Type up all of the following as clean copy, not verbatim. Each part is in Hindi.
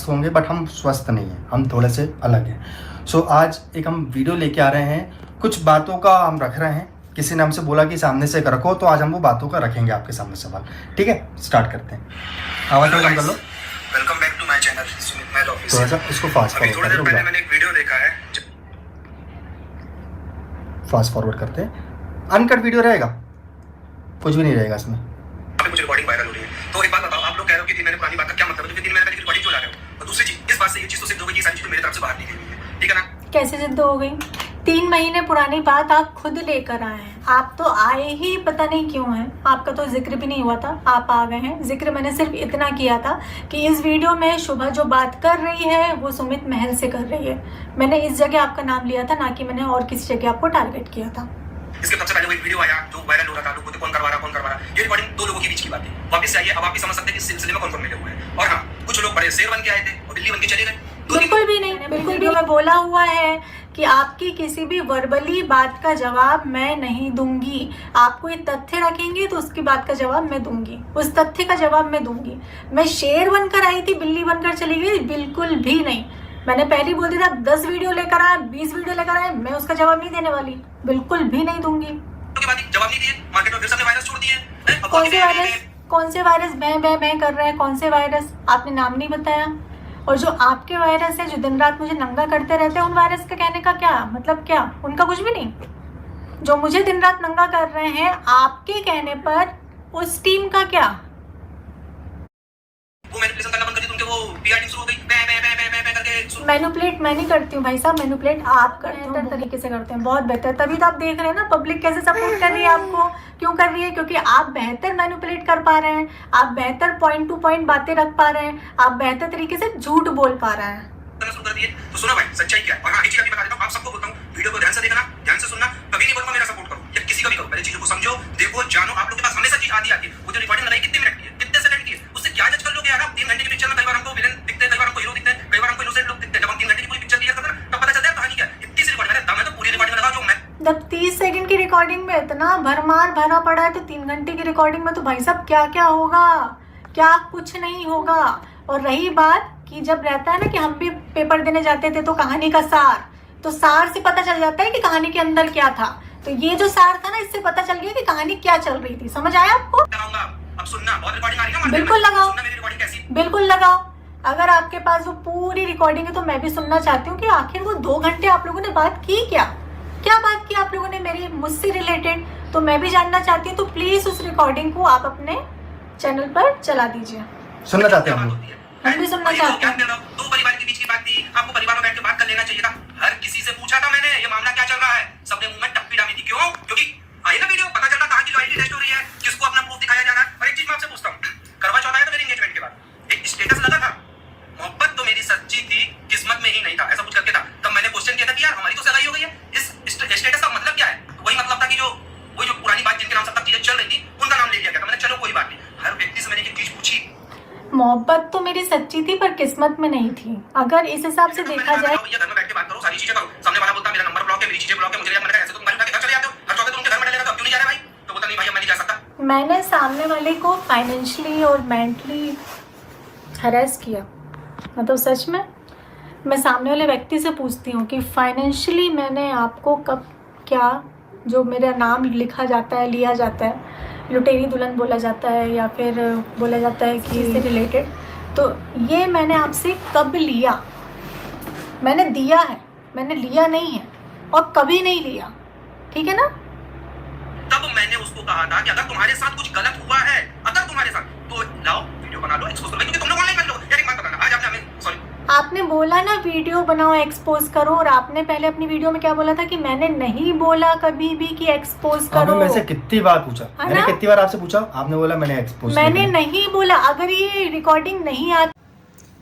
स्वस्थ होंगे, बट हम स्वस्थ नहीं हैं, हम थोड़े से अलग हैं। सो आज एक हम वीडियो लेके आ रहे हैं, कुछ बातों का हम रख रहे हैं। किसी ने हमसे बोला कि सामने से रखो, तो आज हम वो बातों का रखेंगे आपके सामने सवाल। ठीक है, स्टार्ट करते हैं। आवाज़ कम कर लो। Welcome back to my channel Sumit Mahal office. थोड़ा सा इसको फास्ट अभी थोड़ी देर फॉरवर्ड पहले मैंने एक वीडियो देखा है। फास्ट फॉरवर्ड करते हैं। अनकट वीडियो रहेगा, कुछ भी नहीं रहेगा इसमें। अभी कुछ रिकॉर्डिंग वायरल हो रही है, तो एक बात बताओ, आप लोग कह रहे हो कि 3 महीने पुरानी बात का क्या मतलब है? तो 3 महीने पहले की रिकॉर्डिंग क्यों ला रहे हो? और दूसरी चीज, इस बात से ये चीज तो सिद्ध हो गई कि सारी चीजें मेरी तरफ से बाहर निकली हुई है, ठीक है ना? कैसे सिद्ध हो गई? 3 महीने पुरानी बात आप खुद लेकर आए हैं। आप तो आए ही पता नहीं क्यों हैं। आपका तो जिक्र भी नहीं हुआ था, आप आ गए हैं। जिक्र मैंने सिर्फ इतना किया था कि इस वीडियो में शुभा जो बात कर रही है वो सुमित महल से कर रही है। मैंने इस जगह आपका नाम लिया था, ना कि मैंने और किसी जगह आपको टारगेट किया था। इसके सबसे पहले वो एक वीडियो आया जो वायरल हो रहा था, लोगों को कौन करवा रहा। ये रिकॉर्डिंग 2 लोगों के बीच की बात है। वापस से आइए, अब आप भी समझ सकते हैं कि इस सिलसिले में कौन मिले हुए हैं। और हाँ, कुछ लोग बड़े शेर बन के आए थे और बिल्ली बन के चले गए। बिल्कुल भी नहीं, बिल्कुल भी मैं बोला हुआ है कि आपकी किसी भी वर्बली बात का जवाब मैं नहीं दूंगी। आप कोई तथ्य रखेंगे तो उसकी बात का जवाब मैं दूंगी, उस तथ्य का जवाब मैं दूंगी। मैं शेर बनकर आई थी, बिल्ली बनकर चली गई? बिल्कुल भी नहीं। मैंने पहले बोल दिया था 10 वीडियो लेकर आए, 20 वीडियो लेकर आए, मैं उसका जवाब नहीं देने वाली, बिल्कुल भी नहीं दूंगी। जवाब नहीं दिए, मार्केट में फिर सबने वायरस छोड़ दिए। कौन से वायरस भैं कर रहे हैं? कौन से वायरस? आपने नाम नहीं बताया। और जो आपके वायरस है जो दिन रात मुझे नंगा करते रहते हैं, उन वायरस का कहने का क्या मतलब? क्या उनका कुछ भी नहीं? जो मुझे दिन रात नंगा कर रहे हैं आपके कहने पर, उस टीम का क्या? वो मैनिपुलेशन करना बंद कर दी, तुमके वो पीआर टीम शुरू हो गई, मैं करके। मैनिपुलेट मैं नहीं करती हूँ भाई साहब, मैनिपुलेट आप करते हैं, बेहतर तरीके से करते हैं, बहुत बेहतर। तभी तो आप देख रहे हैं ना पब्लिक कैसे सपोर्ट कर रही है आपको। क्यों कर रही है? क्योंकि आप बेहतर मैनिपुलेट कर पा रहे हैं, आप बेहतर पॉइंट टू पॉइंट बातें रख पा रहे हैं, आप बेहतर तरीके से झूठ बोल पा रहे हैं। शुरू कर दिए तो सुनो भाई, सच्चाई क्या है। और हाँ, एक चीज अभी बता देता हूँ, आप सबको बोलता हूँ, वीडियो को ध्यान से देखना, ध्यान से सुनना। कभी नहीं बोलूंगा मेरा सपोर्ट करो या किसी का भी करो, पहले चीजों को समझो, देखो, जानो। आप लोग के पास हमेशा चीज आती है। वो जो रिकॉर्डिंग लगाई कितने मिनट की है, कितने सेकंड की है, उससे क्या जज कर लोगे यार आप? 3 घंटे की पिक्चर में कई बार हमको विलेन दिखते हैं, कई बार हमको हीरो दिखते हैं, कई बार हमको इनोसेंट लोग दिखते हैं। जब हम 3 घंटे की पूरी पिक्चर क्लियर करते हैं तब पता चलता है कहानी क्या है। इतनी सी रिकॉर्डिंग है, दम है तो पूरी रिकॉर्डिंग लगा जो मैं। जब 30 सेकंड की रिकॉर्डिंग में इतना भरमार भरा पड़ा है तो 3 घंटे की रिकॉर्डिंग में तो भाई साहब क्या क्या होगा? क्या कुछ नहीं होगा। और रही बात कि जब रहता है ना कि हम भी पेपर देने जाते थे तो कहानी का सार, तो सार से पता चल जाता है कि कहानी के अंदर क्या था। तो ये जो सार था ना, इससे पता चल गया कि कहानी क्या चल रही थी। समझ आया आपको? अब सुनना, बहुत रिकॉर्डिंग आ रही है ना, बिल्कुल लगाओ, सुनना मेरी रिकॉर्डिंग कैसी। बिल्कुल लगाओ। अगर आपके पास वो पूरी रिकॉर्डिंग है तो मैं भी सुनना चाहती हूँ कि आखिर वो 2 घंटे आप लोगों ने बात की क्या बात की आप लोगों ने मेरी मुझसे रिलेटेड, तो मैं भी जानना चाहती हूँ। तो प्लीज उस रिकॉर्डिंग को आप अपने चैनल पर चला दीजिए। सुनना चाहते हैं हम भी सुनना चाहते हैं। 2 परिवार के बीच की बात थी, आपको परिवार में बैठ के बात कर लेना चाहिए था। हर किसी से पूछा था मैंने, ये मामला क्या चल रहा है, सबने मुंह में टप्पी डाली थी। क्यों? क्योंकि आई ना वीडियो, पता चल रहा कहाँ की लॉयल्टी टेस्ट हो रही है, किसको अपना प्रूफ दिखाया जा रहा है। और एक चीज मैं आपसे पूछता हूँ, करवा चौथ आया तो मेरी एंगेजमेंट के बाद एक स्टेटस लगा था, मोहब्बत तो मेरी सच्ची थी, किस्मत में ही नहीं था, ऐसा कुछ करके था। तब मैंने क्वेश्चन किया था कि यार हमारी तो सगाई हो गई है, इस स्टेटस का मतलब क्या है? वही मतलब था कि वही जो पुरानी बात जिनके नाम सब तक चीजें चल रही थी, उनका नाम ले लिया गया था। मैंने चलो कोई बात नहीं, हर व्यक्ति से मैंने एक चीज पूछी, मोहब्बत तो मेरी सच्ची थी पर किस्मत में नहीं थी। अगर इस हिसाब से देखा जाए, घर में बैठ के बात करो, सारी चीजें करो। सामने वाला बोलता मेरा नंबर ब्लॉक है, मेरी चीजें ब्लॉक है, मुझे यार मैंने कहा ऐसे तुम घर चले जाते हो, हर चौथे तुम घर में डालेगा, तो क्यों नहीं जा रहा भाई? तो बोलता नहीं भाई, मैं नहीं जा सकता। मैंने सामने वाले को फाइनेंशियली और मेंटली हरास किया। मतलब सच में मैं सामने वाले व्यक्ति से पूछती हूँ कि फाइनेंशियली मैंने आपको कब क्या, जो मेरा नाम लिखा जाता है, लिया जाता है, लुटेरी दुल्हन बोला जाता है, या फिर बोला जाता है कि इससे रिलेटेड, तो ये मैंने आपसे कब लिया? मैंने दिया है, मैंने लिया नहीं है, और कभी नहीं लिया। ठीक है ना? तब मैंने उसको कहा था कि अगर तुम्हारे साथ कुछ गलत हुआ है, अगर तुम्हारे साथ, तो लाओ वीडियो बना लो, एक्सपोज करो, क्योंकि तुम लोग ऑनलाइन कर लो। यार एक बात बताना, आज आपने हमें सॉरी, आपने बोला ना वीडियो बनाओ, एक्सपोज करो, और आपने पहले अपनी वीडियो में क्या बोला था कि मैंने नहीं बोला कभी भी कि एक्सपोज करो। मैंने कितनी बार पूछा, मैंने कितनी बार आपसे पूछा, आपने बोला मैंने एक्सपोज, मैंने नहीं बोला। अगर ये रिकॉर्डिंग नहीं आती।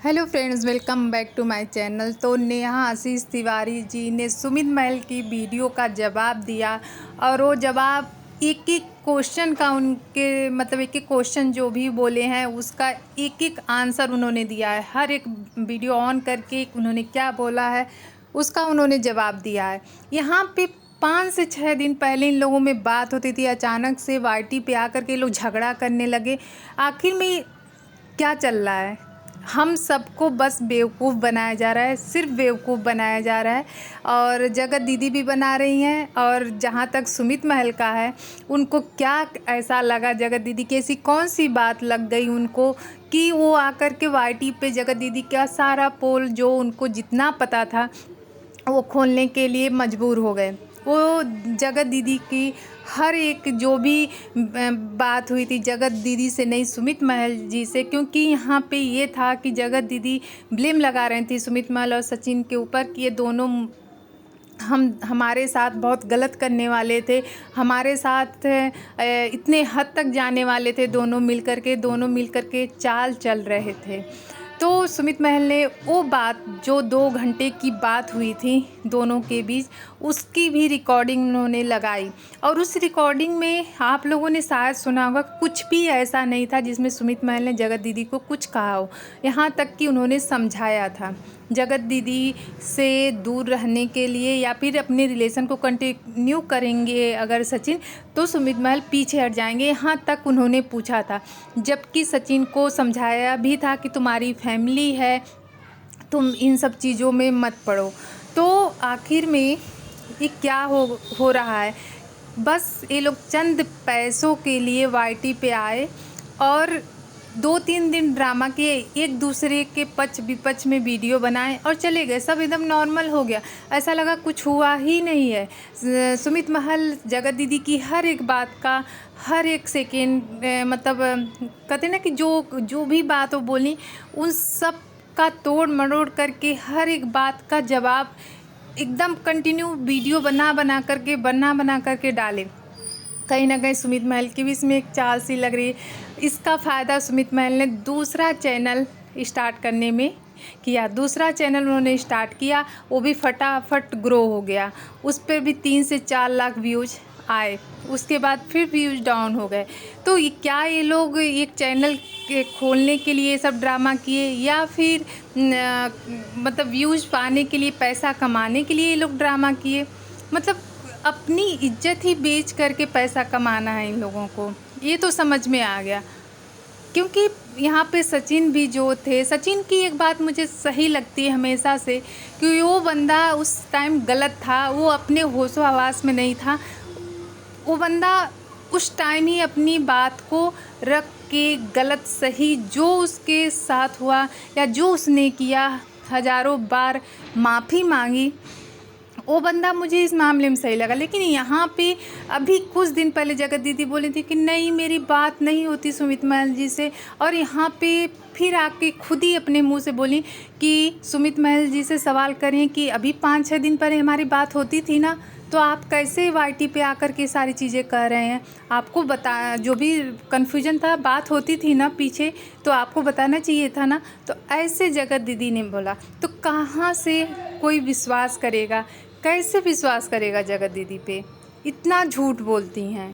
Hello friends, welcome back to my channel. तो नेहा आशीष तिवारी जी ने सुमित महल की वीडियो का जवाब दिया, और वो जवाब एक एक क्वेश्चन का, उनके मतलब एक एक क्वेश्चन जो भी बोले हैं उसका एक एक आंसर उन्होंने दिया है। हर एक वीडियो ऑन करके उन्होंने क्या बोला है उसका उन्होंने जवाब दिया है। यहाँ पे 5 से 6 दिन पहले इन लोगों में बात होती थी, अचानक से वाईटी पे आकर के लोग झगड़ा करने लगे। आखिर में क्या चल रहा है? हम सबको बस बेवकूफ़ बनाया जा रहा है, सिर्फ बेवकूफ़ बनाया जा रहा है। और जगत दीदी भी बना रही हैं। और जहाँ तक सुमित महल का है, उनको क्या ऐसा लगा, जगत दीदी की ऐसी कौन सी बात लग गई उनको कि वो आकर के वाईटी पे जगत दीदी का सारा पोल जो उनको जितना पता था वो खोलने के लिए मजबूर हो गए। वो जगत दीदी की हर एक जो भी बात हुई थी जगत दीदी से नहीं, सुमित महल जी से, क्योंकि यहाँ पे ये था कि जगत दीदी ब्लेम लगा रही थी सुमित महल और सचिन के ऊपर कि ये दोनों हमारे साथ बहुत गलत करने वाले थे, हमारे साथ इतने हद तक जाने वाले थे, दोनों मिलकर के चाल चल रहे थे। तो सुमित महल ने वो बात जो 2 घंटे की बात हुई थी दोनों के बीच, उसकी भी रिकॉर्डिंग उन्होंने लगाई। और उस रिकॉर्डिंग में आप लोगों ने शायद सुना होगा, कुछ भी ऐसा नहीं था जिसमें सुमित महल ने जगत दीदी को कुछ कहा हो। यहाँ तक कि उन्होंने समझाया था जगत दीदी से दूर रहने के लिए, या फिर अपने रिलेशन को कंटिन्यू करेंगे अगर सचिन, तो सुमित महल पीछे हट जाएंगे, यहाँ तक उन्होंने पूछा था। जबकि सचिन को समझाया भी था कि तुम्हारी फैमिली है, तुम इन सब चीज़ों में मत पड़ो। तो आखिर में ये क्या हो रहा है, बस ये लोग चंद पैसों के लिए वाईटी पे आए और 2-3 दिन ड्रामा किए, एक दूसरे के पक्ष विपक्ष में वीडियो बनाए और चले गए। सब एकदम नॉर्मल हो गया, ऐसा लगा कुछ हुआ ही नहीं है। सुमित महल जगत दीदी की हर एक बात का हर एक सेकेंड मतलब कहते ना कि जो भी बात वो बोली उन सब का तोड़ मरोड़ करके हर एक बात का जवाब एकदम कंटिन्यू वीडियो बना करके डाले। कहीं ना कहीं सुमित महल की भी इसमें एक चाल सी लग रही है। इसका फ़ायदा सुमित महल ने दूसरा चैनल स्टार्ट करने में किया। दूसरा चैनल उन्होंने स्टार्ट किया, वो भी फटाफट ग्रो हो गया। उस पर भी 3 से 4 लाख व्यूज आए, उसके बाद फिर व्यूज डाउन हो गए। तो क्या ये लोग एक चैनल के खोलने के लिए सब ड्रामा किए, या फिर मतलब व्यूज पाने के लिए, पैसा कमाने के लिए ये लोग ड्रामा किए? मतलब अपनी इज्जत ही बेच करके पैसा कमाना है इन लोगों को, ये तो समझ में आ गया। क्योंकि यहाँ पे सचिन भी जो थे, सचिन की एक बात मुझे सही लगती है हमेशा से कि वो बंदा उस टाइम गलत था, वो अपने होशो हवास में नहीं था। वो बंदा उस टाइम ही अपनी बात को रख के गलत सही जो उसके साथ हुआ या जो उसने किया, हज़ारों बार माफ़ी मांगी, वो बंदा मुझे इस मामले में सही लगा। लेकिन यहाँ पे अभी कुछ दिन पहले जगत दीदी बोली थी कि नहीं मेरी बात नहीं होती सुमित महल जी से, और यहाँ पे फिर आके खुद ही अपने मुंह से बोली कि सुमित महल जी से सवाल करें कि अभी 5-6 दिन पहले हमारी बात होती थी ना, तो आप कैसे वाईटी पे आकर के सारी चीज़ें कह रहे हैं? आपको बता, जो भी कन्फ्यूजन था, बात होती थी ना पीछे, तो आपको बताना चाहिए था ना। तो ऐसे जगत दीदी ने बोला, तो कहाँ से कोई विश्वास करेगा, कैसे विश्वास करेगा जगत दीदी पे? इतना झूठ बोलती हैं।